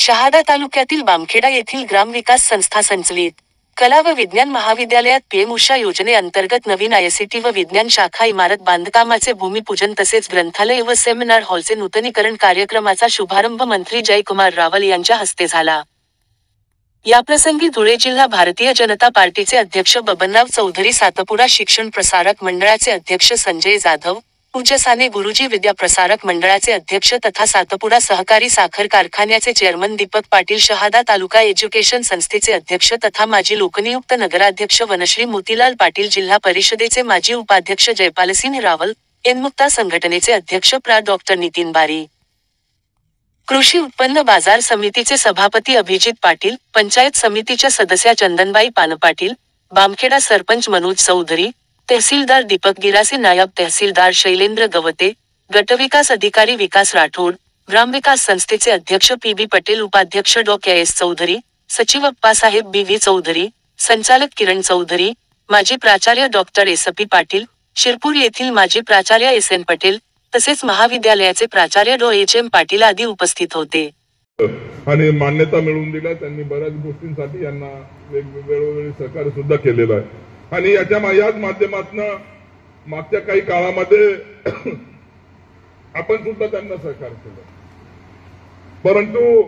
शहादा तालुक्यातील बामखेडा येथील ग्रामविकास संस्था संचलित कला व विज्ञान महाविद्यालयात पीएम उषा योजनेअंतर्गत नवीन आयसीटी व विज्ञान शाखा इमारत बांधकामाचे भूमिपूजन तसेच ग्रंथालय व सेमिनार हॉलचे नूतनीकरण कार्यक्रमाचा शुभारंभ मंत्री जयकुमार रावल यांच्या हस्ते झाला। याप्रसंगी धुळे जिल्हा भारतीय जनता पार्टीचे अध्यक्ष बबनराव चौधरी, सातपुडा शिक्षण प्रसारक मंडळाचे अध्यक्ष संजय जाधव, पूज्य साने गुरुजी विद्या प्रसारक मंडळाचे अध्यक्ष तथा सातपुडा सहकारी साखर कारखान्याचे चेअरमन दीपक पाटील, शहादा तालुका एज्युकेशन संस्थेचे अध्यक्ष तथा माजी लोकनियुक्त नगराध्यक्ष वनश्री मोतीलाल पाटील, जिल्हा परिषदेचे माजी उपाध्यक्ष जयपालसिंह रावल, एनमुक्ता संघटनेचे अध्यक्ष प्रा. डॉ. नितीन बारी, कृषी उत्पन्न बाजार समितीचे सभापती अभिजित पाटील, पंचायत समितीच्या सदस्या चंदनबाई पानपाटील, बामखेडा सरपंच मनोज चौधरी, तहसीलदार दीपक गिरासे, नायब तहसीलदार शैलेंद्र गवते, गटविकास अधिकारी विकास राठोड, ग्रामविकास संस्थेचे अध्यक्ष पी.बी. पटेल, उपाध्यक्ष डॉ. के.एस. चौधरी, सचिव अप्पासाहेब बी.व्ही. चौधरी, संचालक किरण चौधरी, माजी प्राचार्य डॉ. एस.पी. पाटील, शिरपूर येथील माजी प्राचार्य एस.एन. पटेल तसेच महाविद्यालयाचे प्राचार्य डॉ. एच.एम. पाटील आदी उपस्थित होते। आणि मान्यता मिळवून दिल्या त्यांनी बऱ्याच गोष्टींसाठी यांना वेगवेगळे सहकार्य सुद्धा केलेलं आहे। आणि याच माध्यमातून मागच्या काही काळामध्ये आपण सुद्धा त्यांना सहकार्य केलं, परंतु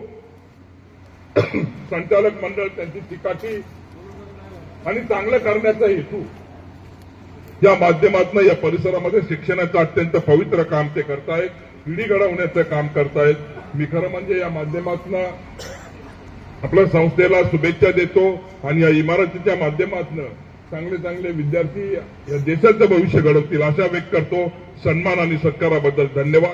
संचालक मंडळ त्यांची चिकाटी आणि चांगलं करण्याचा हेतू या माध्यमातून या परिसरामध्ये शिक्षणाचं अत्यंत पवित्र काम ते करतायत, पिढी घडवण्याचं काम करतायत। मी खरं म्हणजे या माध्यमातून आपल्या संस्थेला शुभेच्छा देतो आणि या इमारतीच्या माध्यमातून चांगले चांगले विद्यार्थी या देशाचं भविष्य घडवतील अशा व्यक्त करतो। सन्मान आणि सत्काराबद्दल धन्यवाद।